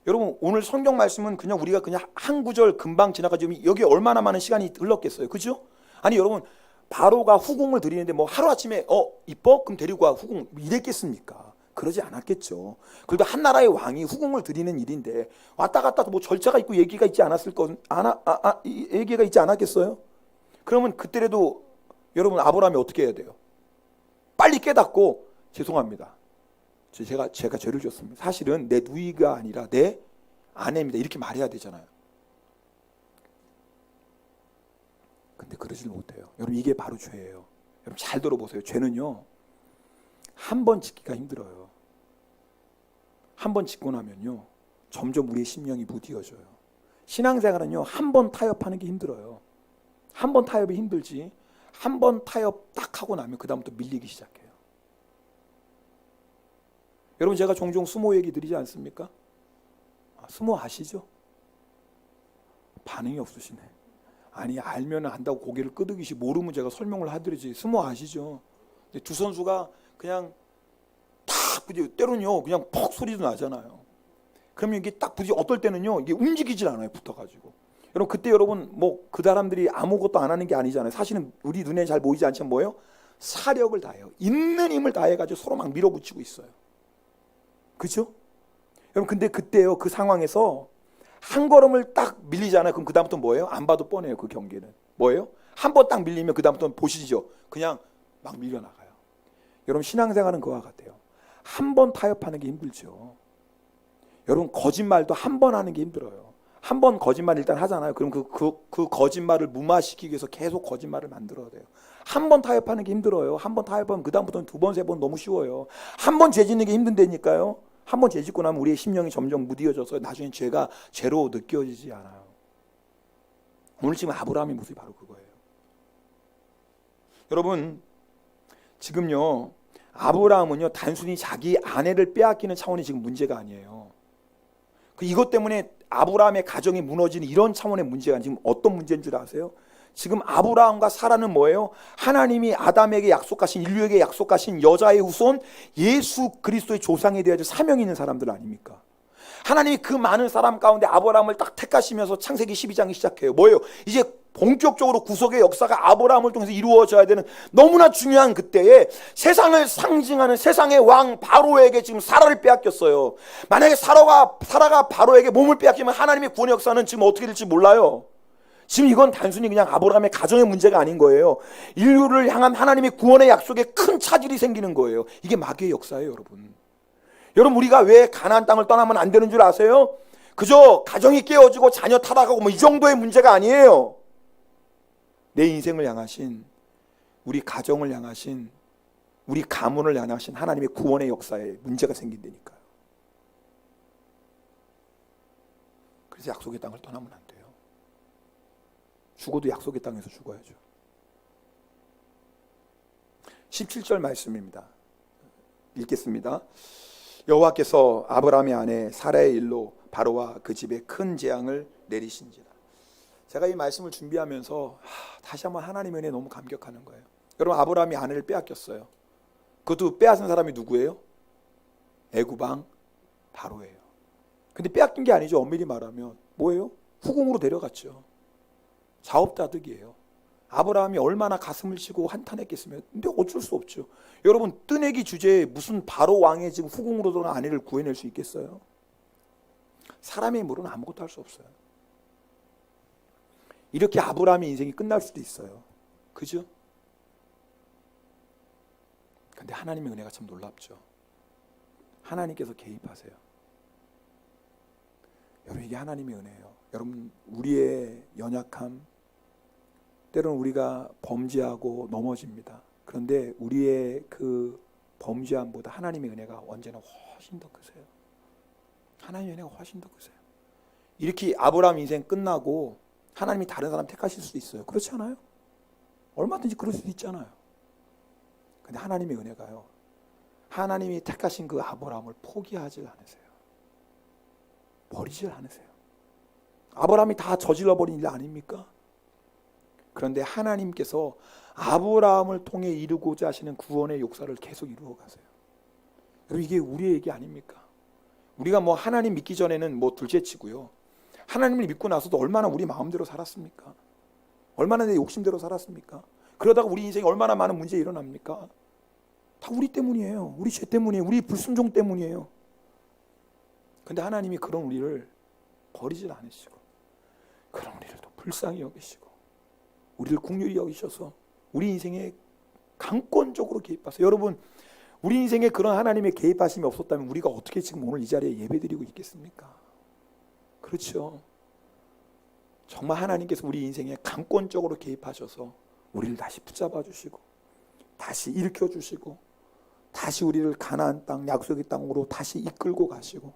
여러분, 오늘 성경 말씀은 그냥 우리가 그냥 한 구절 금방 지나가지고 여기 얼마나 많은 시간이 흘렀겠어요. 그죠? 아니 여러분, 바로가 후궁을 드리는데 뭐 하루아침에 이뻐? 그럼 데리고 와 후궁 이랬겠습니까? 그러지 않았겠죠. 그래도 한 나라의 왕이 후궁을 드리는 일인데 왔다 갔다 뭐 절차가 있고 얘기가 있지 않았을 얘기가 있지 않았겠어요? 그러면 그때라도 여러분 아브라함이 어떻게 해야 돼요? 빨리 깨닫고 죄송합니다. 제가 죄를 졌습니다. 사실은 내 누이가 아니라 내 아내입니다. 이렇게 말해야 되잖아요. 근데 그러질 못해요. 여러분 이게 바로 죄예요. 여러분 잘 들어보세요. 죄는요. 한 번 짓기가 힘들어요. 한 번 짓고 나면요. 점점 우리의 심령이 무디어져요. 신앙생활은요. 한 번 타협하는 게 힘들어요. 한 번 타협이 힘들지. 한 번 타협 딱 하고 나면 그 다음부터 밀리기 시작해요. 여러분 제가 종종 수모 얘기 드리지 않습니까? 스모 아시죠? 반응이 없으시네. 아니 알면 안다고 고개를 끄덕이시, 모르면 제가 설명을 하드리지. 스모 아시죠? 근데 두 선수가 그냥 탁 부딪혀, 때로는요 그냥 퍽 소리도 나잖아요. 그러면 이게 딱 부딪혀, 어떨 때는요 이게 움직이질 않아요, 붙어가지고. 여러분 그때 여러분 뭐 그 사람들이 아무것도 안 하는 게 아니잖아요. 사실은 우리 눈에 잘 보이지 않지만 뭐예요? 사력을 다해요. 있는 힘을 다해가지고 서로 막 밀어붙이고 있어요. 그죠? 여러분 근데 그때요 그 상황에서 한 걸음을 딱 밀리잖아요. 그럼 그 다음부터 뭐예요? 안 봐도 뻔해요. 그 경기는 뭐예요? 한 번 딱 밀리면 그 다음부터 보시죠. 그냥 막 밀려나가요. 여러분 신앙생활은 그와 같아요. 한 번 타협하는 게 힘들죠. 여러분 거짓말도 한 번 하는 게 힘들어요. 한 번 거짓말 일단 하잖아요. 그럼 그 거짓말을 무마시키기 위해서 계속 거짓말을 만들어야 돼요. 한 번 타협하는 게 힘들어요. 한 번 타협하면 그 다음부터는 두 번, 세 번 너무 쉬워요. 한 번 죄 짓는 게 힘든다니까요. 한 번 죄 짓고 나면 우리의 심령이 점점 무디어져서 나중에 죄가 죄로 느껴지지 않아요. 오늘 지금 아브라함의 모습이 바로 그거예요. 여러분 지금요 아브라함은요 단순히 자기 아내를 빼앗기는 차원이 지금 문제가 아니에요. 이것 때문에 아브라함의 가정이 무너지는 이런 차원의 문제가 지금 어떤 문제인 줄 아세요? 지금 아브라함과 사라는 뭐예요? 하나님이 아담에게 약속하신, 인류에게 약속하신 여자의 후손 예수 그리스도의 조상에 대해 사명이 있는 사람들 아닙니까? 하나님이 그 많은 사람 가운데 아브라함을 딱 택하시면서 창세기 12장이 시작해요. 뭐예요? 이제 본격적으로 구속의 역사가 아브라함을 통해서 이루어져야 되는 너무나 중요한 그때에 세상을 상징하는 세상의 왕 바로에게 지금 사라를 빼앗겼어요. 만약에 사라가 바로에게 몸을 빼앗기면 하나님의 구원의 역사는 지금 어떻게 될지 몰라요. 지금 이건 단순히 그냥 아브라함의 가정의 문제가 아닌 거예요. 인류를 향한 하나님의 구원의 약속에 큰 차질이 생기는 거예요. 이게 마귀의 역사예요, 여러분. 여러분 우리가 왜 가나안 땅을 떠나면 안 되는 줄 아세요? 그저 가정이 깨어지고 자녀 타락하고 뭐 이 정도의 문제가 아니에요. 내 인생을 향하신, 우리 가정을 향하신, 우리 가문을 향하신 하나님의 구원의 역사에 문제가 생긴다니까요. 그래서 약속의 땅을 떠나면 안 돼요. 죽어도 약속의 땅에서 죽어야죠. 17절 말씀입니다. 읽겠습니다. 여호와께서 아브라함의 아내 사라의 일로 바로와 그 집에 큰 재앙을 내리신지라. 제가 이 말씀을 준비하면서 다시 한번 하나님의 은혜에 너무 감격하는 거예요. 여러분 아브라함이 아내를 빼앗겼어요. 그것도 빼앗은 사람이 누구예요? 애굽 왕 바로예요. 근데 빼앗긴 게 아니죠. 엄밀히 말하면 뭐예요? 후궁으로 데려갔죠. 자업다득이에요. 아브라함이 얼마나 가슴을 치고 한탄했겠으면. 근데 어쩔 수 없죠. 여러분 뜨내기 주제에 무슨 바로 왕의 지금 후궁으로 들어온 아내를 구해낼 수 있겠어요? 사람의 힘으로는 아무것도 할 수 없어요. 이렇게 아브라함의 인생이 끝날 수도 있어요. 그죠? 근데 하나님의 은혜가 참 놀랍죠. 하나님께서 개입하세요. 여러분 이게 하나님의 은혜예요. 여러분 우리의 연약함, 때로는 우리가 범죄하고 넘어집니다. 그런데 우리의 그 범죄함보다 하나님의 은혜가 언제나 훨씬 더 크세요. 하나님의 은혜가 훨씬 더 크세요. 이렇게 아브라함 인생 끝나고 하나님이 다른 사람 택하실 수도 있어요. 그렇지 않아요? 얼마든지 그럴 수도 있잖아요. 근데 하나님의 은혜가요, 하나님이 택하신 그 아브라함을 포기하지 않으세요. 버리질 않으세요. 아브라함이 다 저질러버린 일 아닙니까? 그런데 하나님께서 아브라함을 통해 이루고자 하시는 구원의 역사를 계속 이루어 가세요. 여러분 이게 우리의 얘기 아닙니까? 우리가 뭐 하나님 믿기 전에는 뭐 둘째치고요. 하나님을 믿고 나서도 얼마나 우리 마음대로 살았습니까? 얼마나 내 욕심대로 살았습니까? 그러다가 우리 인생에 얼마나 많은 문제 일어납니까? 다 우리 때문이에요. 우리 죄 때문이에요. 우리 불순종 때문이에요. 근데 하나님이 그런 우리를 버리질 않으시고 그런 우리를 또 불쌍히 여기시고 우리를 긍휼히 여기셔서 우리 인생에 강권적으로 개입하세요. 여러분 우리 인생에 그런 하나님의 개입하심이 없었다면 우리가 어떻게 지금 오늘 이 자리에 예배드리고 있겠습니까? 그렇죠. 정말 하나님께서 우리 인생에 강권적으로 개입하셔서 우리를 다시 붙잡아 주시고 다시 일으켜 주시고 다시 우리를 가나안 땅 약속의 땅으로 다시 이끌고 가시고,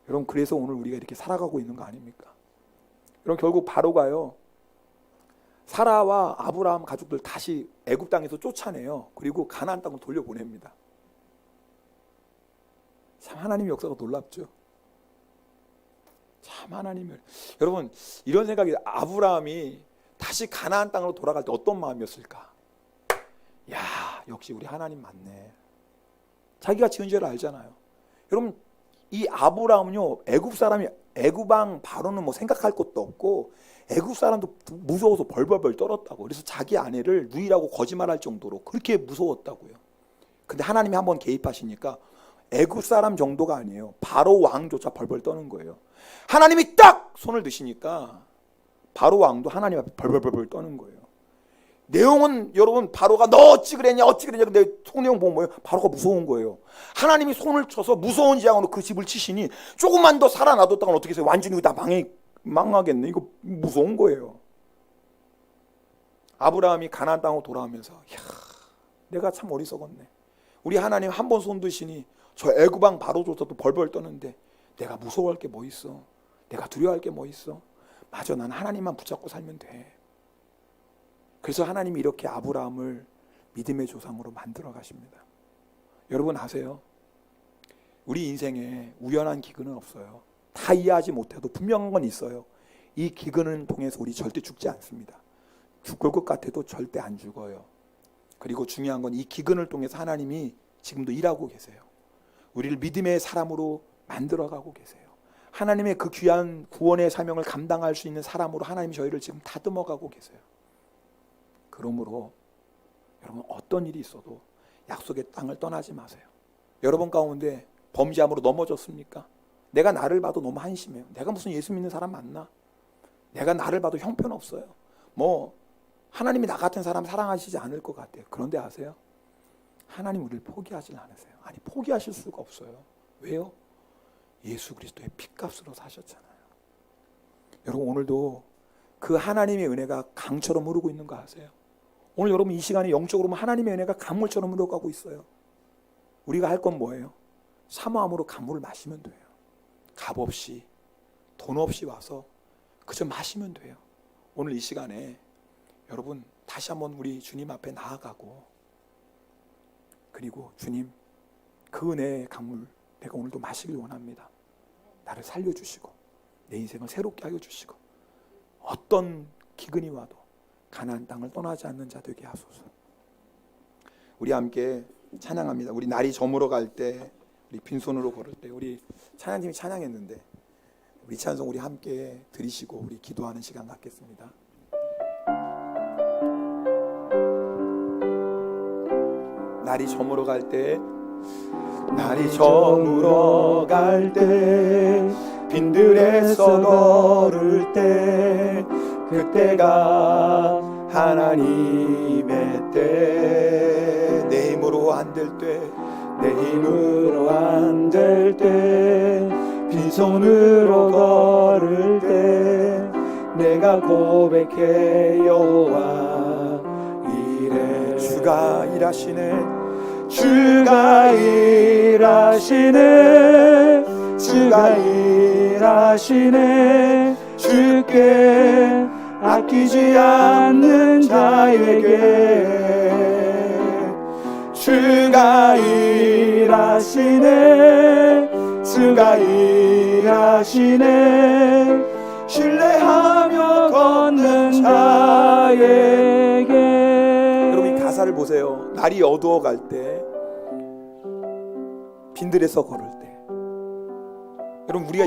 여러분 그래서 오늘 우리가 이렇게 살아가고 있는 거 아닙니까? 여러분 결국 바로가요 사라와 아브라함 가족들 다시 애굽 땅에서 쫓아내요. 그리고 가나안 땅으로 돌려보냅니다. 참 하나님의 역사가 놀랍죠. 참 하나님을, 여러분 이런 생각이, 아브라함이 다시 가나안 땅으로 돌아갈 때 어떤 마음이었을까? 야, 역시 우리 하나님 맞네. 자기가 지은 죄를 알잖아요. 여러분 이 아브라함은요, 애굽 사람이, 애굽왕 바로는 뭐 생각할 것도 없고 애굽 사람도 무서워서 벌벌벌 떨었다고. 그래서 자기 아내를 누이라고 거짓말할 정도로 그렇게 무서웠다고요. 근데 하나님이 한번 개입하시니까 애굽 사람 정도가 아니에요. 바로 왕조차 벌벌 떠는 거예요. 하나님이 딱 손을 드시니까 바로 왕도 하나님 앞에 벌벌벌 떠는 거예요. 내용은 여러분, 바로가 너 어찌 그랬냐 근데 속내용 보면 뭐예요? 바로가 무서운 거예요. 하나님이 손을 쳐서 무서운 재앙으로 그 집을 치시니 조금만 더 살아놔뒀다간 어떻게 해서 완전히 다 망하겠네. 이거 무서운 거예요. 아브라함이 가나안 땅으로 돌아오면서, 야, 내가 참 어리석었네. 우리 하나님 한 번 손 드시니 저 애굽왕 바로조차도 벌벌 떠는데 내가 무서워할 게 뭐 있어? 내가 두려워할 게 뭐 있어? 맞아, 난 하나님만 붙잡고 살면 돼. 그래서 하나님이 이렇게 아브라함을 믿음의 조상으로 만들어 가십니다. 여러분 아세요? 우리 인생에 우연한 기근은 없어요. 다 이해하지 못해도 분명한 건 있어요. 이 기근을 통해서 우리 절대 죽지 않습니다. 죽을 것 같아도 절대 안 죽어요. 그리고 중요한 건 이 기근을 통해서 하나님이 지금도 일하고 계세요. 우리를 믿음의 사람으로 만들어가고 계세요. 하나님의 그 귀한 구원의 사명을 감당할 수 있는 사람으로 하나님이 저희를 지금 다듬어가고 계세요. 그러므로 여러분 어떤 일이 있어도 약속의 땅을 떠나지 마세요. 여러분 가운데 범죄함으로 넘어졌습니까? 내가 나를 봐도 너무 한심해요. 내가 무슨 예수 믿는 사람 맞나? 내가 나를 봐도 형편없어요. 뭐 하나님이 나 같은 사람 사랑하시지 않을 것 같아요. 그런데 아세요? 하나님 우리를 포기하지 않으세요. 아니, 포기하실 수가 없어요. 왜요? 예수 그리스도의 핏값으로 사셨잖아요. 여러분 오늘도 그 하나님의 은혜가 강처럼 흐르고 있는 거 아세요? 오늘 여러분 이 시간에 영적으로 보면 하나님의 은혜가 강물처럼 흘러가고 있어요. 우리가 할 건 뭐예요? 사모함으로 강물을 마시면 돼요. 값 없이, 돈 없이 와서 그저 마시면 돼요. 오늘 이 시간에 여러분 다시 한번 우리 주님 앞에 나아가고, 그리고 주님, 그 은혜의 강물 내가 오늘도 마시길 원합니다. 나를 살려주시고 내 인생을 새롭게 하여 주시고 어떤 기근이 와도 가나안 땅을 떠나지 않는 자 되게 하소서. 우리 함께 찬양합니다. 우리 날이 저물어 갈 때, 우리 빈손으로 걸을 때, 우리 찬양팀이 찬양했는데 우리 찬송 우리 함께 드리시고 우리 기도하는 시간 갖겠습니다. 날이 저물어 갈 때, 날이 저물어 갈 때, 빈들에서 걸을 때, 그때가 하나님의 때. 내 힘으로 안 될 때, 내 힘으로 안 될 때, 빈손으로 걸을 때, 내가 고백해 여호와 이래. 주가 일하시네, 주가 일하시네, 주가 일하시네. 주께 아끼지 않는 자에게 주가 일하시네, 주가 일하시네. 신뢰하며 걷는 자에게. 여러분 이 가사를 보세요. 날이 어두워 갈 때, 빈들에서 걸을 때. 여러분 우리가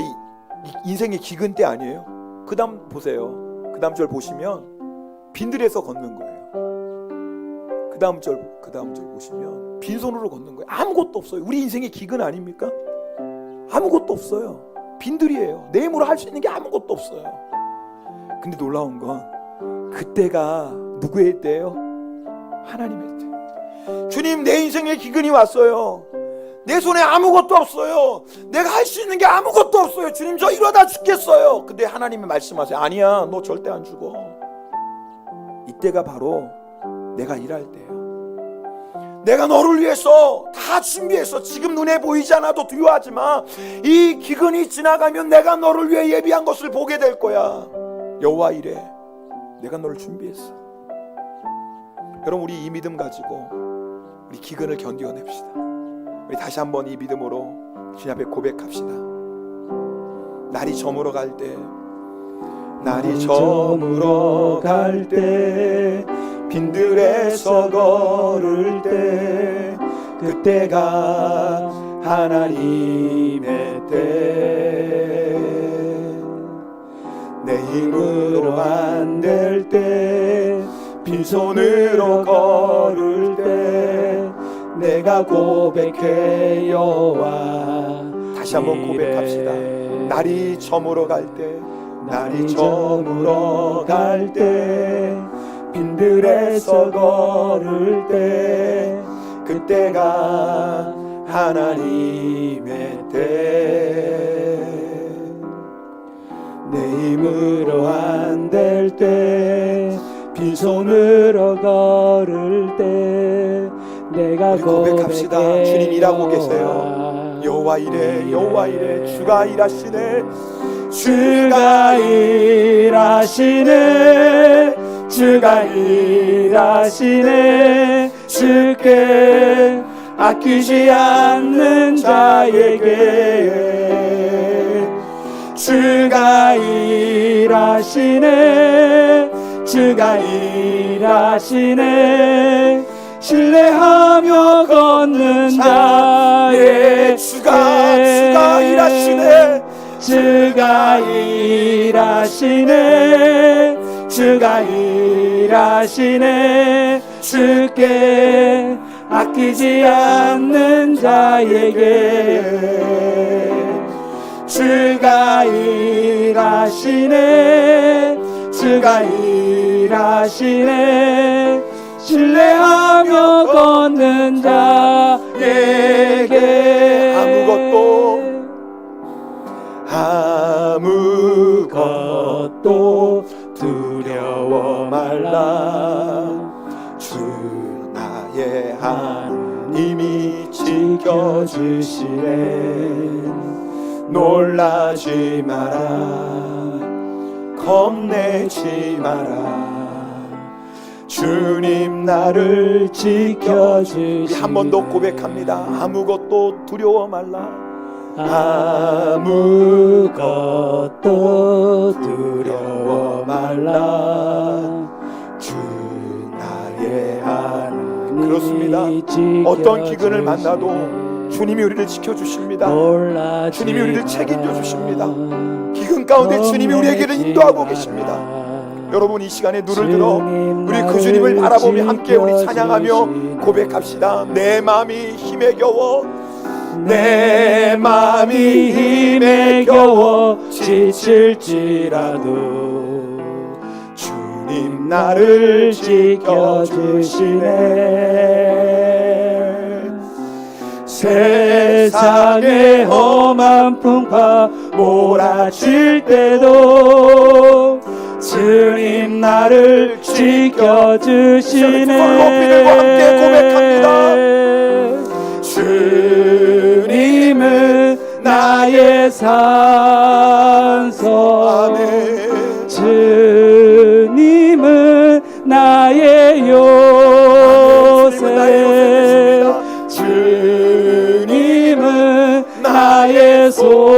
인생의 기근 때 아니에요? 그 다음 보세요. 그 다음 절 보시면 빈들에서 걷는 거예요. 그 다음 절 보시면 빈손으로 걷는 거예요. 아무것도 없어요. 우리 인생의 기근 아닙니까? 아무것도 없어요. 빈들이에요. 내 힘으로 할 수 있는 게 아무것도 없어요. 근데 놀라운 건 그때가 누구의 때예요? 하나님의 때. 주님, 내 인생에 기근이 왔어요. 내 손에 아무것도 없어요. 내가 할 수 있는 게 아무것도 없어요. 주님, 저 이러다 죽겠어요. 근데 하나님이 말씀하세요. 아니야, 너 절대 안 죽어. 이때가 바로 내가 일할 때예요. 내가 너를 위해서 다 준비했어. 지금 눈에 보이지 않아도 두려워하지 마. 이 기근이 지나가면 내가 너를 위해 예비한 것을 보게 될 거야. 여호와 이래, 내가 너를 준비했어. 여러분 우리 이 믿음 가지고 우리 기근을 견뎌냅시다. 우리 다시 한번 이 믿음으로 주님 앞에 고백합시다. 날이 저물어 갈 때, 날이 저물어 갈 때, 빈들에서 걸을 때, 그때가 하나님의 때. 내 힘으로 안 될 때, 빈손으로 걸을 때, 내가 고백해 여호와. 다시 한번 고백합시다. 날이 저물어 갈 때, 날이 저물어 갈 때, 빈들에서 걸을 때, 그때가 하나님의 때. 내 힘으로 안 될 때, 빈손으로 걸을 때, 내가 고백합시다. 주님 일하고 계세요. 여호와 이래, 여호와 이래, 주가 일하시네, 주가 일하시네, 주가 일하시네. 주께 아끼지 않는 자에게 주가 일하시네, 주가 일하시네. 신뢰하며 걷는 자의 주가 일하시네, 주가 일하시네, 주가 일하시네. 주께 아끼지 않는 자에게 주가 일하시네, 주가 일하시네. 신뢰하며 걷는 자에게 아무것도 두려워 말라. 주 나의 하나님이 지켜주시네. 놀라지 마라, 겁내지 마라. 주님 나를 지켜주시네. 한 번 더 고백합니다. 아무것도 두려워 말라. 아무것도 두려워 말라. 주 나의 하나님. 그렇습니다. 어떤 기근을 만나도 주님이 우리를 지켜주십니다. 주님이 우리를 책임져 주십니다. 기근 가운데 주님이 우리에게를 인도하고 계십니다. 여러분, 이 시간에 눈을 들어 우리 그 주님을 바라보며 함께 우리 찬양하며 고백합시다. 내 마음이 힘에 겨워, 내 마음이 힘에 겨워 지칠지라도 주님 나를 지켜주시네. 세상의 험한 풍파 몰아칠 때도 주님 나를 지켜주시네. 높이 들고 함께 고백합니다. 주님은 나의 산소, 아멘. 주님은 나의 요새, 주님은 나의 소망,